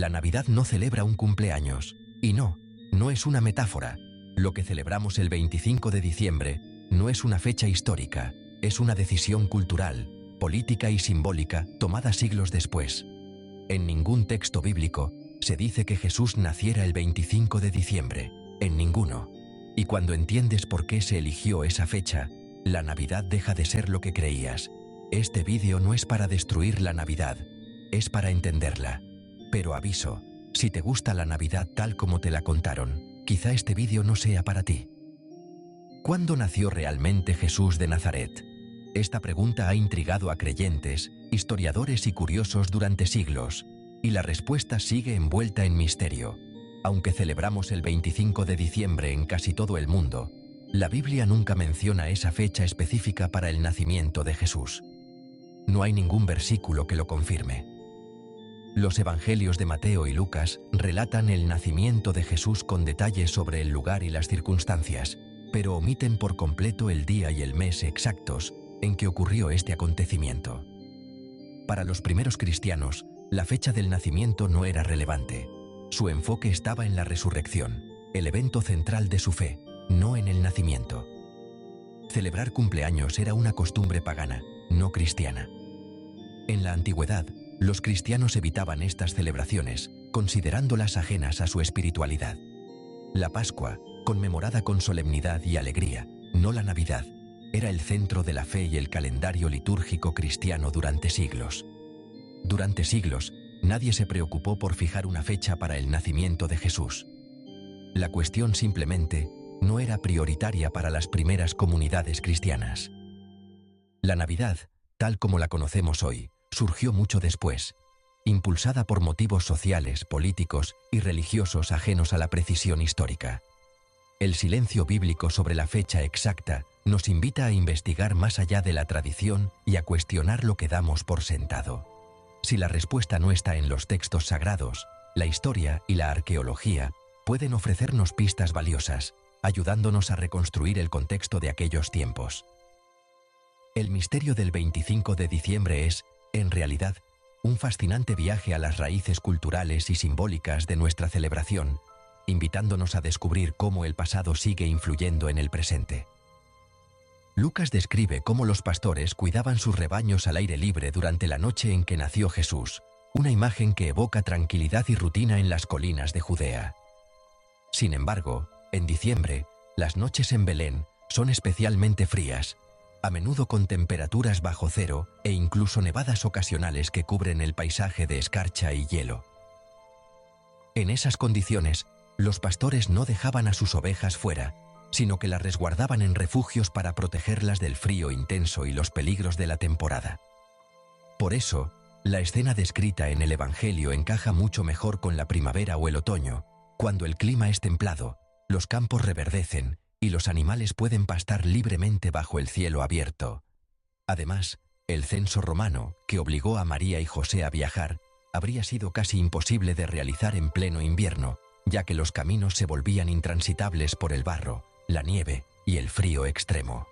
La Navidad no celebra un cumpleaños. Y no es una metáfora. Lo que celebramos el 25 de diciembre no es una fecha histórica, es una decisión cultural, política y simbólica tomada siglos después. En ningún texto bíblico se dice que Jesús naciera el 25 de diciembre, en ninguno. Y cuando entiendes por qué se eligió esa fecha, la Navidad deja de ser lo que creías. Este vídeo no es para destruir la Navidad, es para entenderla. Pero aviso, si te gusta la Navidad tal como te la contaron, quizá este vídeo no sea para ti. ¿Cuándo nació realmente Jesús de Nazaret? Esta pregunta ha intrigado a creyentes, historiadores y curiosos durante siglos, y la respuesta sigue envuelta en misterio. Aunque celebramos el 25 de diciembre en casi todo el mundo, la Biblia nunca menciona esa fecha específica para el nacimiento de Jesús. No hay ningún versículo que lo confirme. Los evangelios de Mateo y Lucas relatan el nacimiento de Jesús con detalles sobre el lugar y las circunstancias, pero omiten por completo el día y el mes exactos en que ocurrió este acontecimiento. Para los primeros cristianos, la fecha del nacimiento no era relevante. Su enfoque estaba en la resurrección, el evento central de su fe, no en el nacimiento. Celebrar cumpleaños era una costumbre pagana, no cristiana. En la antigüedad, los cristianos evitaban estas celebraciones, considerándolas ajenas a su espiritualidad. La Pascua, conmemorada con solemnidad y alegría, no la Navidad, era el centro de la fe y el calendario litúrgico cristiano durante siglos. Durante siglos, nadie se preocupó por fijar una fecha para el nacimiento de Jesús. La cuestión simplemente no era prioritaria para las primeras comunidades cristianas. La Navidad, tal como la conocemos hoy, surgió mucho después, impulsada por motivos sociales, políticos y religiosos ajenos a la precisión histórica. El silencio bíblico sobre la fecha exacta nos invita a investigar más allá de la tradición y a cuestionar lo que damos por sentado. Si la respuesta no está en los textos sagrados, la historia y la arqueología pueden ofrecernos pistas valiosas, ayudándonos a reconstruir el contexto de aquellos tiempos. El misterio del 25 de diciembre es, en realidad, un fascinante viaje a las raíces culturales y simbólicas de nuestra celebración, invitándonos a descubrir cómo el pasado sigue influyendo en el presente. Lucas describe cómo los pastores cuidaban sus rebaños al aire libre durante la noche en que nació Jesús, una imagen que evoca tranquilidad y rutina en las colinas de Judea. Sin embargo, en diciembre, las noches en Belén son especialmente frías, a menudo con temperaturas bajo cero e incluso nevadas ocasionales que cubren el paisaje de escarcha y hielo. En esas condiciones, los pastores no dejaban a sus ovejas fuera, sino que las resguardaban en refugios para protegerlas del frío intenso y los peligros de la temporada. Por eso, la escena descrita en el Evangelio encaja mucho mejor con la primavera o el otoño, cuando el clima es templado, los campos reverdecen y los animales pueden pastar libremente bajo el cielo abierto. Además, el censo romano, que obligó a María y José a viajar, habría sido casi imposible de realizar en pleno invierno, ya que los caminos se volvían intransitables por el barro, la nieve y el frío extremo.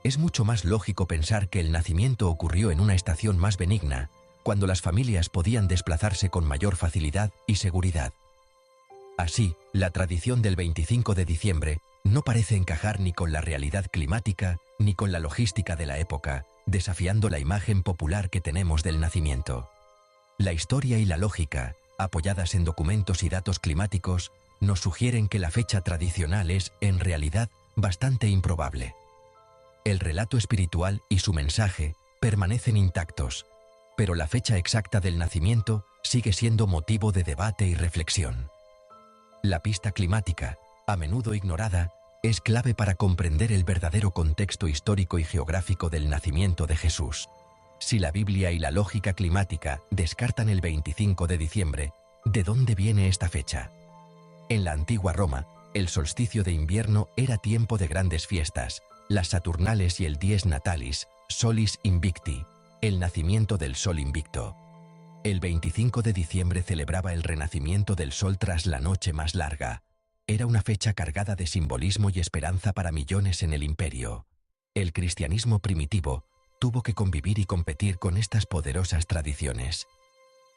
Es mucho más lógico pensar que el nacimiento ocurrió en una estación más benigna, cuando las familias podían desplazarse con mayor facilidad y seguridad. Así, la tradición del 25 de diciembre no parece encajar ni con la realidad climática ni con la logística de la época, desafiando la imagen popular que tenemos del nacimiento. La historia y la lógica, apoyadas en documentos y datos climáticos, nos sugieren que la fecha tradicional es, en realidad, bastante improbable. El relato espiritual y su mensaje permanecen intactos, pero la fecha exacta del nacimiento sigue siendo motivo de debate y reflexión. La pista climática, a menudo ignorada, es clave para comprender el verdadero contexto histórico y geográfico del nacimiento de Jesús. Si la Biblia y la lógica climática descartan el 25 de diciembre, ¿de dónde viene esta fecha? En la antigua Roma, el solsticio de invierno era tiempo de grandes fiestas, las Saturnales y el Dies Natalis, Solis Invicti, el nacimiento del sol invicto. El 25 de diciembre celebraba el renacimiento del sol tras la noche más larga. Era una fecha cargada de simbolismo y esperanza para millones en el imperio. El cristianismo primitivo tuvo que convivir y competir con estas poderosas tradiciones.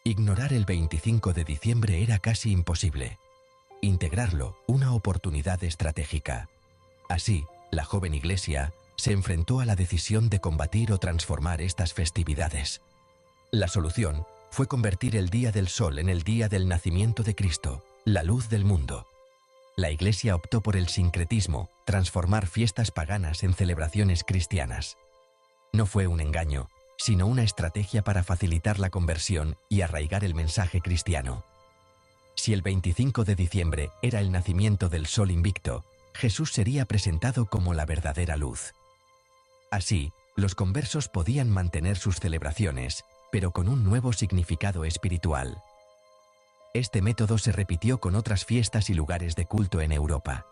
Ignorar el 25 de diciembre era casi imposible. Integrarlo, una oportunidad estratégica. Así, la joven Iglesia se enfrentó a la decisión de combatir o transformar estas festividades. La solución fue convertir el Día del Sol en el día del nacimiento de Cristo, la luz del mundo. La Iglesia optó por el sincretismo, transformar fiestas paganas en celebraciones cristianas. No fue un engaño, sino una estrategia para facilitar la conversión y arraigar el mensaje cristiano. Si el 25 de diciembre era el nacimiento del Sol invicto, Jesús sería presentado como la verdadera luz. Así, los conversos podían mantener sus celebraciones, pero con un nuevo significado espiritual. Este método se repitió con otras fiestas y lugares de culto en Europa.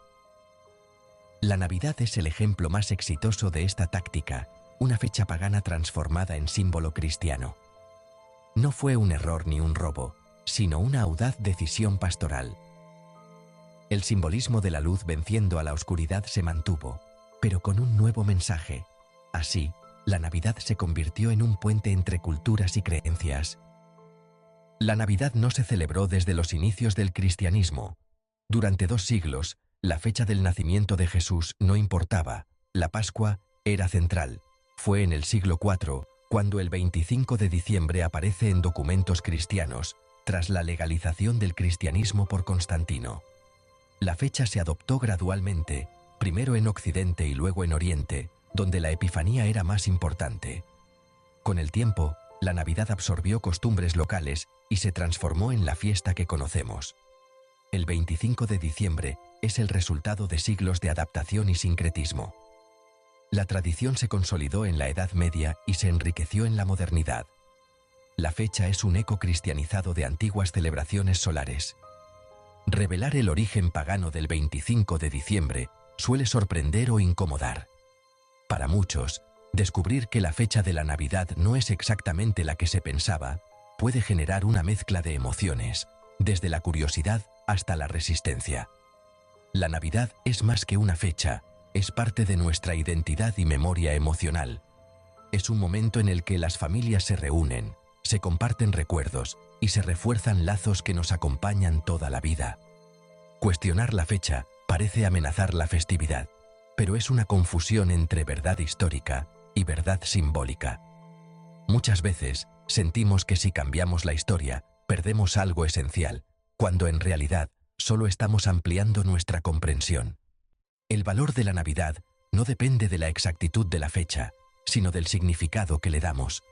La Navidad es el ejemplo más exitoso de esta táctica, una fecha pagana transformada en símbolo cristiano. No fue un error ni un robo, sino una audaz decisión pastoral. El simbolismo de la luz venciendo a la oscuridad se mantuvo, pero con un nuevo mensaje. Así, la Navidad se convirtió en un puente entre culturas y creencias. La Navidad no se celebró desde los inicios del cristianismo. Durante 2 siglos, la fecha del nacimiento de Jesús no importaba, la Pascua era central. Fue en el siglo IV, cuando el 25 de diciembre aparece en documentos cristianos, tras la legalización del cristianismo por Constantino. La fecha se adoptó gradualmente, primero en Occidente y luego en Oriente, donde la Epifanía era más importante. Con el tiempo, la Navidad absorbió costumbres locales y se transformó en la fiesta que conocemos. El 25 de diciembre es el resultado de siglos de adaptación y sincretismo. La tradición se consolidó en la Edad Media y se enriqueció en la modernidad. La fecha es un eco cristianizado de antiguas celebraciones solares. Revelar el origen pagano del 25 de diciembre suele sorprender o incomodar. Para muchos, descubrir que la fecha de la Navidad no es exactamente la que se pensaba, puede generar una mezcla de emociones, desde la curiosidad hasta la resistencia. La Navidad es más que una fecha, es parte de nuestra identidad y memoria emocional. Es un momento en el que las familias se reúnen, se comparten recuerdos y se refuerzan lazos que nos acompañan toda la vida. Cuestionar la fecha parece amenazar la festividad, pero es una confusión entre verdad histórica y verdad simbólica. Muchas veces sentimos que si cambiamos la historia, perdemos algo esencial, cuando en realidad solo estamos ampliando nuestra comprensión. El valor de la Navidad no depende de la exactitud de la fecha, sino del significado que le damos.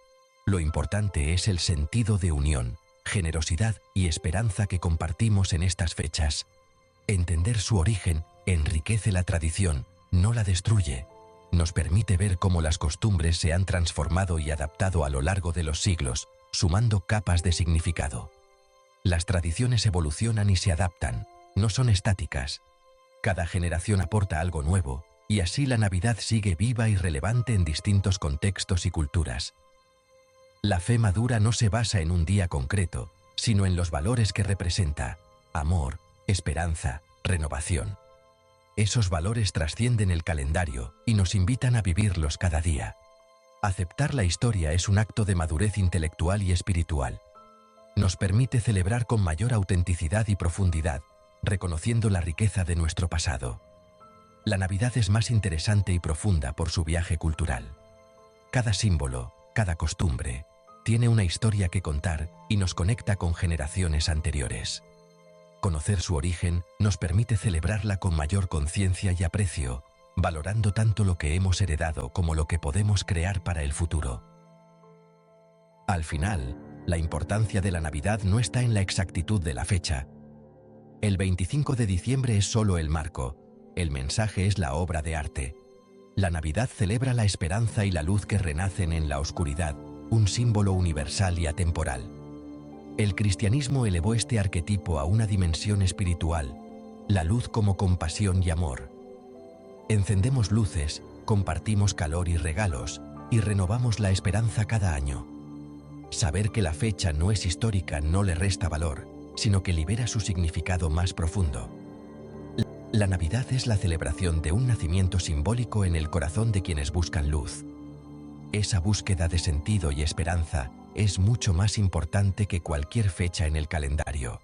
Lo importante es el sentido de unión, generosidad y esperanza que compartimos en estas fechas. Entender su origen enriquece la tradición, no la destruye. Nos permite ver cómo las costumbres se han transformado y adaptado a lo largo de los siglos, sumando capas de significado. Las tradiciones evolucionan y se adaptan, no son estáticas. Cada generación aporta algo nuevo, y así la Navidad sigue viva y relevante en distintos contextos y culturas. La fe madura no se basa en un día concreto, sino en los valores que representa: amor, esperanza, renovación. Esos valores trascienden el calendario y nos invitan a vivirlos cada día. Aceptar la historia es un acto de madurez intelectual y espiritual. Nos permite celebrar con mayor autenticidad y profundidad, reconociendo la riqueza de nuestro pasado. La Navidad es más interesante y profunda por su viaje cultural. Cada símbolo, cada costumbre, tiene una historia que contar y nos conecta con generaciones anteriores. Conocer su origen nos permite celebrarla con mayor conciencia y aprecio, valorando tanto lo que hemos heredado como lo que podemos crear para el futuro. Al final, la importancia de la Navidad no está en la exactitud de la fecha. El 25 de diciembre es solo el marco, el mensaje es la obra de arte. La Navidad celebra la esperanza y la luz que renacen en la oscuridad, un símbolo universal y atemporal. El cristianismo elevó este arquetipo a una dimensión espiritual, la luz como compasión y amor. Encendemos luces, compartimos calor y regalos, y renovamos la esperanza cada año. Saber que la fecha no es histórica no le resta valor, sino que libera su significado más profundo. La Navidad es la celebración de un nacimiento simbólico en el corazón de quienes buscan luz. Esa búsqueda de sentido y esperanza es mucho más importante que cualquier fecha en el calendario.